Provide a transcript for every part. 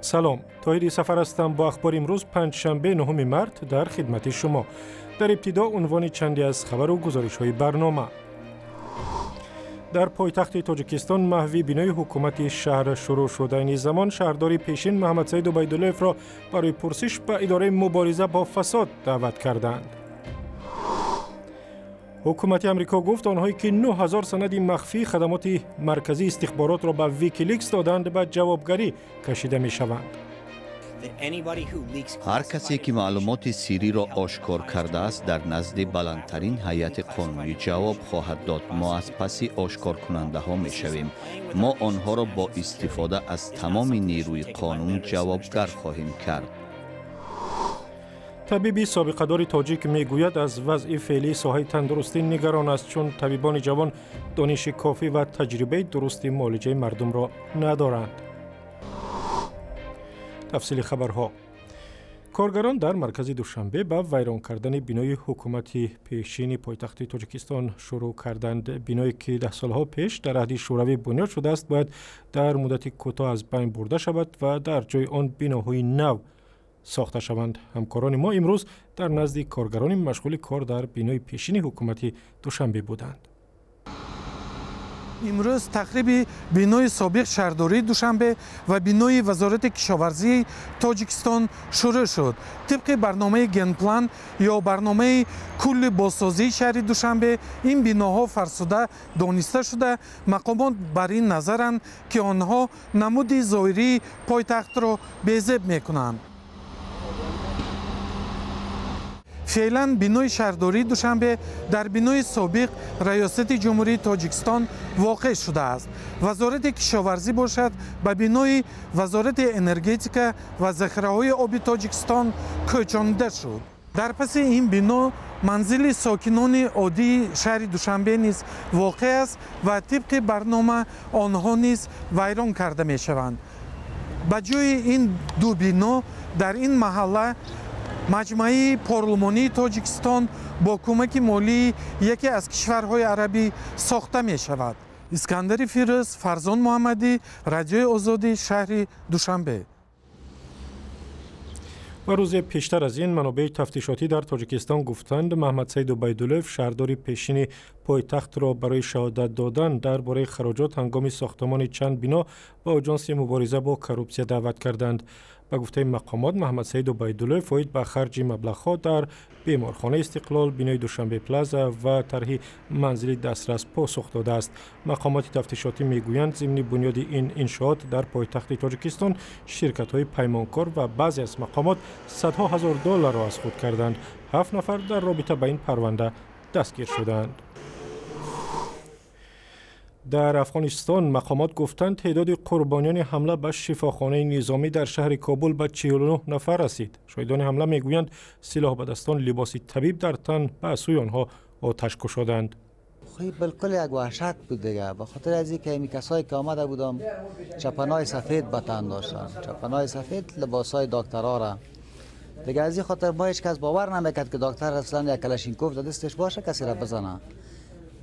سلام، طاهری سفر هستم با اخبار امروز پنجشنبه 9 مارس در خدمت شما. در ابتدا عنوان چندی از خبر و گزارش‌های برنامه. در پایتخت تاجیکستان محو بینای حکومت شهر شروع شد. این زمان شهردار پیشین محمد سعید عبیدالله‌اف را برای پرسش به اداره مبارزه با فساد دعوت کردند. حکومت امریکا گفت آنهایی که 9000 سند مخفی خدمات مرکزی استخبارات را به ویکیلیکس دادند به جوابگری کشیده می شوند. هر کسی که معلومات سری را آشکار کرده است در نزد بلندترین هیئت قانونی جواب خواهد داد. ما از پس آشکار کننده ها می شویم. ما آنها را با استفاده از تمام نیروی قانون جوابگر خواهیم کرد. طبیبی سابقه‌دار تاجیک میگوید از وضع فعلی ساحه تندرستی نگران است چون طبیبان جوان دانش کافی و تجربه درست معالجه مردم را ندارند. تفصیل خبرها. کارگران در مرکز دوشنبه به ویران کردن بینای حکومت پیشین پایتخت تاجیکستان شروع کردند. بینایی که 10 سالها پیش در عهد شوروی بنیاد شده است باید در مدت کوتاه از بین برده شود و در جای آن بیناهای نو ساخته شوند. همکاران ما امروز در نزد کارگران مشغول کار در بینای پیشین حکومت دوشنبه بودند. امروز تخریب بینای سابق شهرداری دوشنبه و بینای وزارت کشاورزی تاجیکستان شروع شد. طبق برنامه گنپلان یا برنامه کل بازسازی شهر دوشنبه این بیناها فرسوده دانسته شده. مقامات بر این نظرند که آنها نمود ظاهری پایتخت را بی‌زیب میکنند. فعلا بینای شهرداری دوشنبه در بینای سابق ریاست جمهوری تاجیکستان واقع شده است. وزارت کشاورزی باشد به بینای وزارت انرژتیک و ذخیره‌های آب تاجیکستان کوچانده شد. در پس این بنا منزل ساکنان عادی شهر دوشنبه نیز واقع است و طبق برنامه آنها نیز ویران کرده می شوند. به جای این دو بنا در این محله مجمع پارلمانی تاجیکستان با کمک مالی یکی از کشورهای عربی ساخته می شود. اسکندر فیروز، فرزان محمدی، رادیوی آزادی، شهر دوشنبه. و روز پیشتر از این منابع تفتیشاتی در تاجیکستان گفتند محمد سعید عبیدالله‌اف شهردار پیشین پایتخت را برای شهادت دادن درباره خراجات هنگام ساختمان چند بنا با آژانس مبارزه با کروپسیا دعوت کردند. به گفته مقامات محمد سعید عبیدالله‌اف اوید به خرج مبلغ‌ها در بیمارخانه استقلال، بینای دوشنبه پلازا و طرح منزل دسترس پاسخ داده است. مقامات تفتیشاتی میگویند ضمن بنیاد این انشاءات در پایتخت تاجیکستان شرکت‌های پیمانکار و بعضی از مقامات صدها هزار دلار را از خود کردند. 7 نفر در رابطه با این پرونده دستگیر شدند. در افغانستان مقامات گفتند تعداد قربانیان حمله به شفاخانه نظامی در شهر کابل به 49 نفر رسید. شاهدان حمله میگویند سلاح به دستان لباس طبیب در تن به سوی آنها آتش گشادند. بالکل یک وحشت بود دیگه، به خاطر از اینکه این کسایی که آمده بودم چپنای سفید به تن داشتن، چپنای سفید لباسای دکترها را دیگه. از این خاطر ما هیچ کس باور نمیکرد که دکتر اصلا یک کلاشینکوف در دستش باشه کسی را بزنه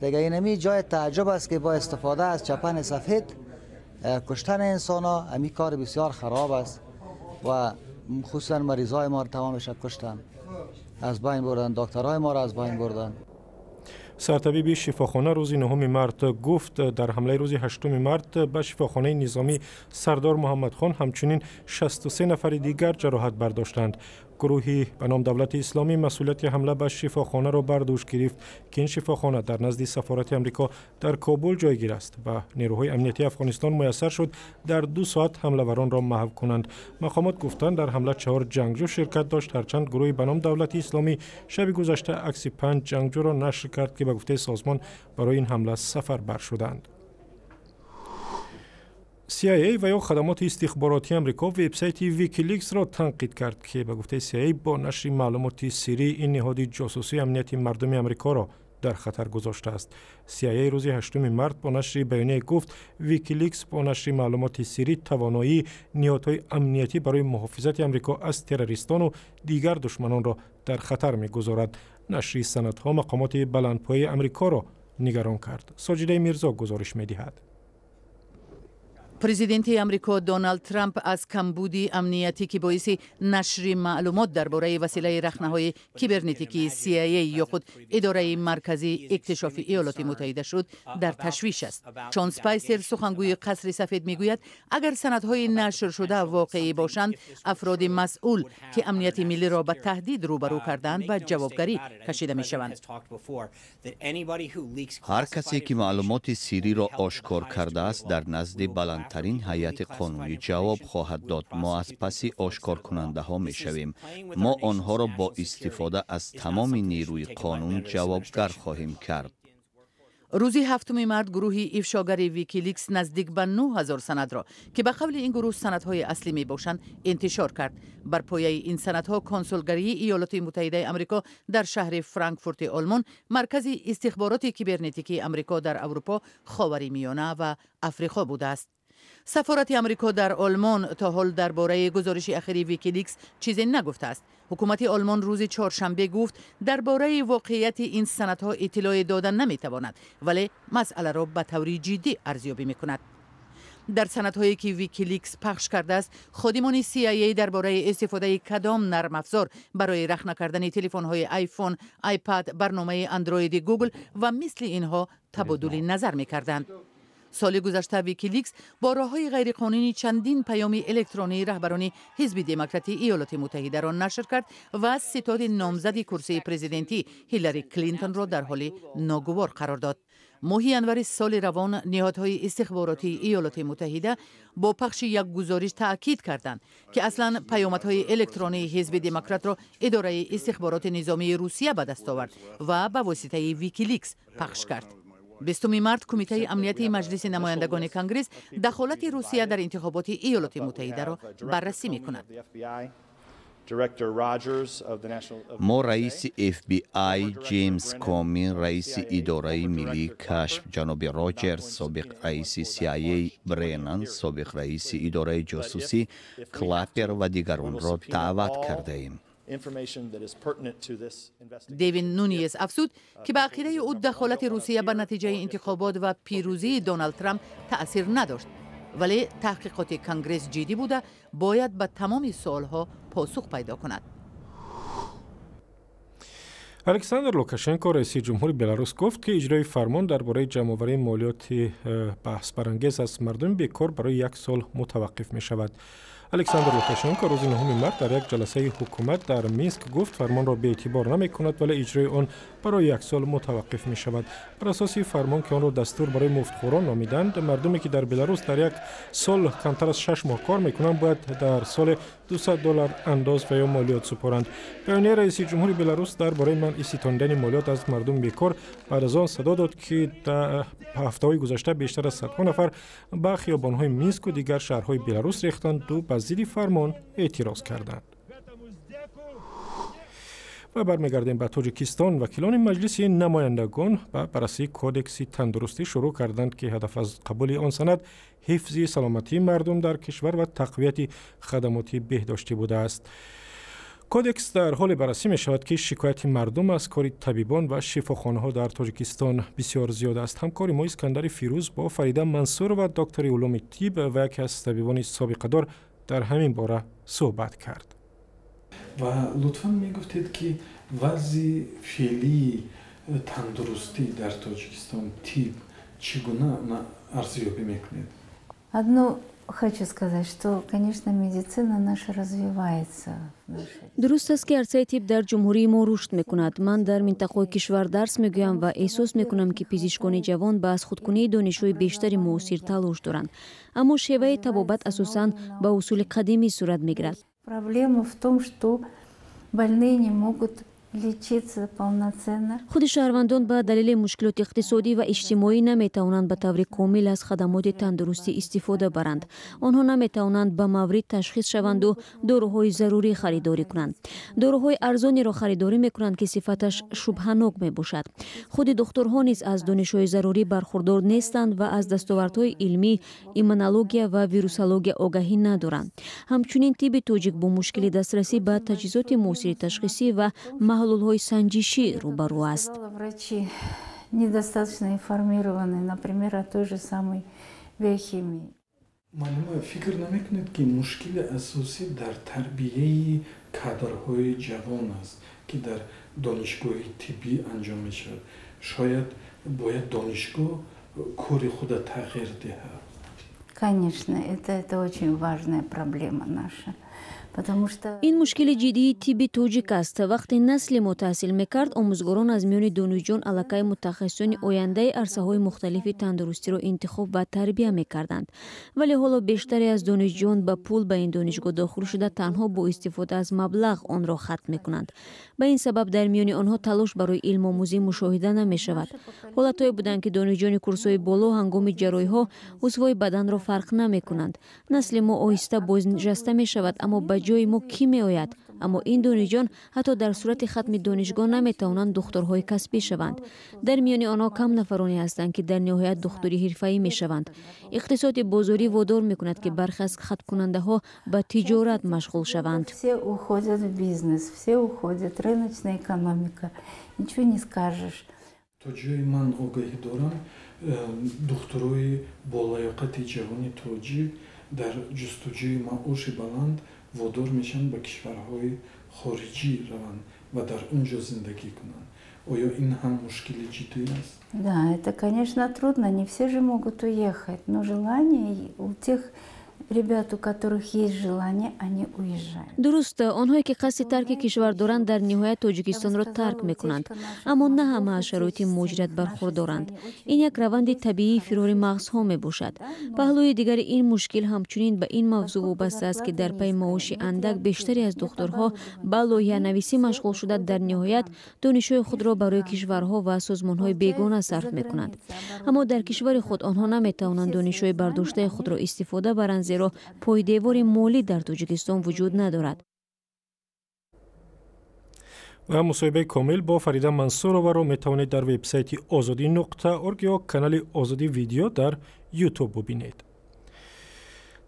دیگه. اینمی جای تعجب است که با استفاده از چپن سفید کشتن انسان ها امی کار بسیار خراب است و خصوصا مریضای ما را تمامش کشتن، از بین بردن، دکترهای ما را از بین بردن. سرطبیب شفاخانه روز 9 مارس گفت در حمله روز 8 مارس به شفاخانه نظامی سردار محمد خان همچنین 63 نفر دیگر جراحت برداشتند. گروهی به نام دولت اسلامی مسئولیت حمله به شفاخانه را بر دوش گرفت که این شفاخانه در نزد سفارت امریکا در کابل جایگیر است و نیروهای امنیتی افغانستان میسر شد در 2 ساعت حمله وران را محو کنند. مقامات گفتند در حمله 4 جنگجو شرکت داشت، هرچند گروهی به نام دولت اسلامی شب گذشته عکس 5 جنگجو را نشر کرد که به گفته سازمان برای این حمله سفربر شدند. CIA و یا خدمات استخباراتی امریکا وبسایت ویکیلیکس را تنقید کرد که به گفته CIA با نشر معلومات سری این نهاد جاسوسی امنیت مردم امریکا را در خطر گذاشته است. CIA روز 8 مارس با نشر بیانیه گفت ویکیلیکس با نشر معلومات سری توانایی نهادهای امنیتی برای محافظت امریکا از تروریستان و دیگر دشمنان را در خطر می‌گذارد. نشر سندها مقامات بلندپایه امریکا را نگران کرد. ساجده میرزا گزارش می‌دهد. президенти амрико Доналд Трамп аз камбуди амниятӣ ки боиси нашри маълумот дар бораи василаи рахнаҳои кибернетикии CIA ё худ идораи марказии иктишофи иёлоти муттаҳида шуд дар ташвиш аст. Шон Спайсер сухангӯи қасри сафед мегӯяд агар санадҳои нашршуда воқеӣ бошанд афроди масъул ки амнияти миллиро ба таҳдид рӯбарӯ карданд ба ҷавобгарӣ кашида мешаванд. ҳар касе ки маълумоти сирриро ошкор кардааст дар назди баландтарин ҳайати қонунӣ ҷавоб хоҳад дод. мо аз паси ошкоркунандаҳо мешавем. мо онҳоро бо истифода аз тамоми нерӯи қонун ҷавобгар хоҳем кард. рӯзи 7 март гурӯҳи ифшогари Wikileaks наздик ба 9000 санадро ки ба қавли ин гурӯҳ санадҳои аслӣ мебошанд интишор кард. бар пояи ин санадҳо консулгарии иёлоти муттаҳидаи амрико дар шаҳри Франкфурти Олмон, маркази истихбороти кибернетикии амрико дар Аврупо, ховари миёна ва Африқо будааст. сафорати амрико дар Олмон то ҳол дар бораи гузориши ахири Wikileaks чизе нагуфтааст. ҳукумати Олмон рӯзи чоршанбе гуфт дар бораи воқеияти ин санадҳо иттилоъ дода наметавонад, вале масъаларо ба таври ҷиддӣ арзёбӣ мекунад. дар санадҳое ки Wikileaks пахш кардааст, ходимони CIA дар бораи истифодаи кадом нарм афзор барои рахна кардани телефонҳои iPhone, iPad, барномаи Android Google ва мисли инҳо табодули назар мекарданд. соли гузашта Wikileaks бо роҳҳои ғайриқонунӣ чандин паёми электронии раҳбарони ҳизби демократии иёлоти муттаҳидаро нашр кард ва ситоди номзади курсии президентӣ Ҳиллари Клинтонро дар ҳоли ногувор қарор дод. моҳи январи соли равон ниҳодҳои истихборотии иёлоти муттаҳида бо пахши як гузориш таъкид карданд ки аслан паёмадҳои электронии ҳизби демократро идораи истихбороти низомии Русия ба даст овард ва ба воситаи Wikileaks пахш кард. 20 март Кумитаи амнияти Маҷлиси намояндагони Конгресс дахолати Русия дар интихоботи иёлоти муттаҳидаро баррасӣ мекунад. мо раиси FBI Ҷеймс Комин, раиси идораи миллии кашф ҷаноби Роҷерс, собиқ раиси CIA Бреннан, собиқ раиси идораи ҷосусӣ Клаппер ва дигаронро даъват кардаем. Дэвин Нуниес афзуд ки ба ақидаи ӯ дахолати Русия ба натиҷаи интихобот ва пирӯзии Доналд Трамп таъсир надошт, вале таҳқиқоти Конгресс ҷиддӣ буда бояд ба тамоми суолҳо посух пайдо кунад. александр Лукашенко раиси ҷумҳури Беларус гуфт ки иҷрои фармон дар бораи ҷамъоварии молиёти баҳсбарангез аз мардуми бекор барои 1 сол мутаваққиф мешавад. александр Лукашенко рӯзи 9 март дар як ҷаласаи ҳукумат дар Минск гуфт фармонро беэътибор намекунад, вале иҷрои он барои 1 сол мутаваққиф мешавад. бар асоси фармон ки онро дастур барои муфтхӯрон номиданд, мардуме ки дар Беларус дар як сол камтар аз 6 моҳ кор мекунанд, бояд дар соли $200 андоз ва ё молиёт супоранд. баёнияи раиси ҷумҳури Беларус дар бораи манъи ситонидани молиёт аз мардуми бекор баъд аз он садо дод ки дар ҳафтаҳои гузашта бештар аз 100 нафар ба хиёбонҳои Минску дигар шаҳрҳои Беларус рехтанду ба зидди фармон эътироз карданд. ва бармегардем ба Тоҷикистон. вакилони маҷлиси намояндагон ба баррасии кодекси тандурустӣ шурӯъ карданд ки ҳадаф аз қабули он санад ҳифзи саломатии мардум дар кишвар ва тақвияти хадамоти беҳдоштӣ будааст. кодекс дар ҳоле баррасӣ мешавад ки шикояти мардум аз кори табибон ва шифохонаҳо дар Тоҷикистон бисёр зиёд аст. ҳамкори мо Искандари Фирӯз бо Фарида Мансурова, доктори улуми тиб ва яке аз табибони собиқадор дар ҳамин бора суҳбат кард. ва лутфан мегуфтед ки вазъи феълии тандурустӣ дар Тоҷикистон тиб чӣ гуна арзёбӣ мекунед? Одно хочу сказать, что, конечно, медицина наша развивается. дуруст аст ки арсаи тиб дар ҷумҳурии мо рушд мекунад. ман дар минтақаҳои кишвар дарс мегӯям ва эҳсос мекунам ки пизишкони ҷавон ба аз худкунии донишҷӯи бештари муосир талош доранд, аммо шеваи табобат асосан ба усули қадимӣ сурат мегирад. Проблема в том, что больные не могут лечиться полноценно. худи шаҳрвандон ба далели мушкилоти иқтисодӣ ва иҷтимоӣ наметавонанд ба таври комил аз хадамоти тандурустӣ истифода баранд. онҳо наметавонанд ба маврид ташхис шаванду доруҳои зарурӣ харидорӣ кунанд. доруҳои арзонеро харидорӣ мекунанд ки сифаташ шубҳанок мебошад. худи духтурҳо низ аз донишҳои зарурӣ бархурдор нестанд ва аз дастовардҳои илмӣ, иммунология ва вирусология огаҳӣ надоранд. ҳамчунин тиби тоҷик бо мушкили дастрасӣ ба таҷҳизоти муосири ташхисӣ ва маҳлулҳои санҷишӣ рӯбарӯ аст. Врачи недостаточно информированы, например, о той же самой биохимии. معلم فکر نمیکنید که مشکل اساسی در تربیه کادرهای جوان است که در دانشگاه طبی انجام می شود. شاید باید دانشگاه کار خود تغییر دهد. Конечно, это очень важная проблема наша. این مشکل جدی طب توجیک است. وقتی نسل ما تحصیل میکرد، آموزگاران از میان دانشجویان علاقه متخصصان آینده عرصه‌های مختلف تندرستی را انتخاب و تربیت میکردند. ولی حالا بیشتری از دانشجویان با پول به این دانشگاه داخل شده تنها با استفاده از مبلغ آن را ختم میکنند. به این سبب در میان آنها تلاش برای علم آموزی مشاهده نمیشود. حالتهایی بودند که دانشجویان کورس‌های بالا هنگام جراحی‌ها عضوهای بدن را فرق نمیکنند. نسل ما آهسته بازنشسته میشود، اما به جای ما کی می آید؟ اما این دانشجویان حتی در صورت ختم دانشگاه نمی توانند دکترهای کسبی شوند. در میان آنها کم نفرانی هستند که در نهایت دکتری حرفه‌ای می شوند. اقتصاد بازاری وادار می کند که برخی از ختم کننده ها به تجارت مشغول شوند. Все уходят в бизнес, все уходят, рыночная экономика. Ничего не скажешь. تا جای من آگاهی دارم دکترای بالایاقت جوان تاجیک در جستجوی معاش بلند وادار میشن به کشورهای خارجی روند و در اونجا زندگی کنند. آیا این هم مشکل جدی است؟ Да, это, конечно, трудно, не все же могут уехать, но желание у тех ребят, у которых есть желание, они уезжают. درست، آنهایی که قصد ترک کشور دارند در نهایت تاجیکستان را ترک میکنند، اما نه همه از شرایط مهاجرت برخوردارند. این یک روند طبیعی فرار مغزها می باشد. پهلوی دیگر این مشکل همچنین به این موضوع وابسته است که در پی معاش اندک بیشتری از دکترها به لایحه نویسی مشغول شده در نهایت دانش‌های خود را برای کشورها و سازمان‌های بیگانه صرف میکنند. اما در کشور خود آنها نمیتوانند دانش‌های برداشته خود را استفاده برند، زیرا پایدیوار مالی در تاجیکستان وجود ندارد. و مصاحبه کامل با فریده منصورова را میتوانید در وبسایت azadi.org یا کانال آزادی ویدیو در یوتیوب ببینید.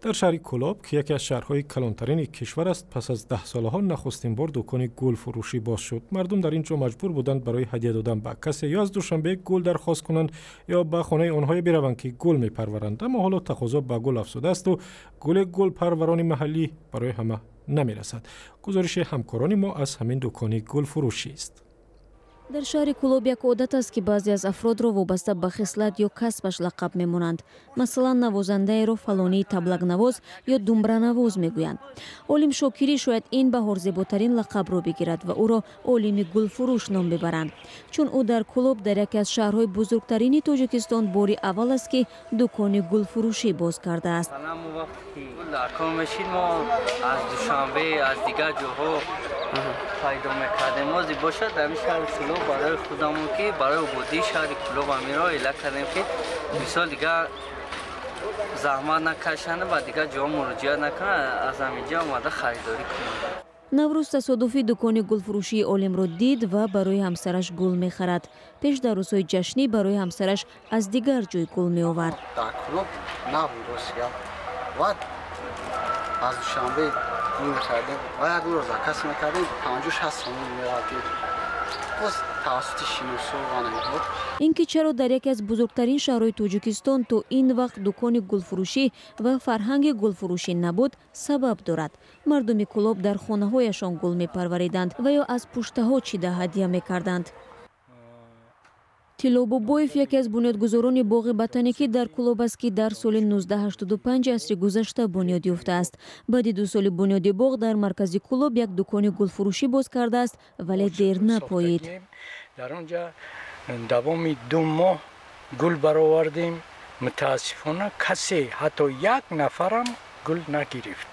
در شهر کلاب که یکی از شهرهای کلانترین کشور است، پس از 10 سالها نخستین بار دکان گل فروشی باز شد. مردم در اینجا مجبور بودند برای هدیه دادن به کسی یا از دوشنبه گل درخواست کنند یا به خانه آنها بروند که گل میپرورند. اما حالا تقاضا به گل افزوده است و گل پروران محلی برای همه نمیرسد. گزارش همکاران ما از همین دکان گل فروشی است. در شهر کلاب یک عادت است که بعضی از افراد را وابسته به خصلت یا کسبش لقب میمونند. مثلا نوازنده را فلانی تبلک نواز یا دمبره نواز میگویند. عالم شاکری شاید این بهار زیباترین لقب را بگیرد و او را عالم گل فروش نام ببرند، چون او در کلاب در یکی از شهرهای بزرگترین تاجیکستان باری اول است که دکان گل فروشی باز کرده است. ما از دوشنبه از دیگر جاها پیدا میکردیم. ما باشد در این شهر کلاب برای خودمون که برای بودی شهر کلاب امیرا ایله کردیم که مثال دیگر زحمت نکشنه و دیگر جا مراجعه نکنه، از همینجا آمده خریداری کنه. نوروز تصادفی دکان گل فروشی عالم را دید و برای همسرش گل میخرد. پیش در روزهای جشنی برای همسرش از دیگر جای گل می آورد. در کلاب نبود روسیا و از دوشنبه می‌خریدیم و یک روز کسی می‌کردیم 50-60 سوم می‌رفتیم. باز توسط شینوسو و نمی‌بود. اینکه چرا در یکی از بزرگترین شهرهای تاجیکستان تا این وقت دکان گلفروشی و فرهنگ گلفروشی نبود سبب دارد. مردم کلاب در خانه‌هایشان گل می‌پروریدند و یا از پشته‌ها چیده هدیه می‌کردند. تیلو بوبویف یکی از بنیادگذاران باغ بوتانیکی در کلاب است که در سال 1985 عصر گذشته بنیاد یافته است. بعد 2 سال بنیاد باغ در مرکز کلاب یک دکان گل فروشی باز کرده است، ولی دیر نپایید. در آنجا دوام 2 ماه گل برآوردیم. متاسفانه کسی حتی یک نفرم گل نگرفت.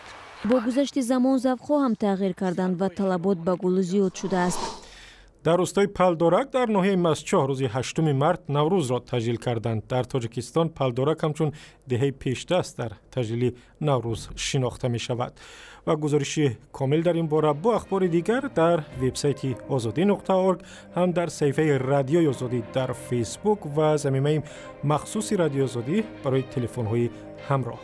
با گذشت زمان ذوق‌ها هم تغییر کردند و طلبات به گل زیاد شده است. در روستای پلدارک در ناحیه مسچاه روز 8 مارس نوروز را تجلیل کردند. در تاجیکستان پلدارک همچون دهه پیشدست در تجلیل نوروز شناخته می شود. و گزارش کامل در این باره با اخبار دیگر در وبسایت azadi.org، هم در صفحه رادیو آزادی در فیسبوک و زمینه مخصوص رادیو آزادی برای تلفن های همراه.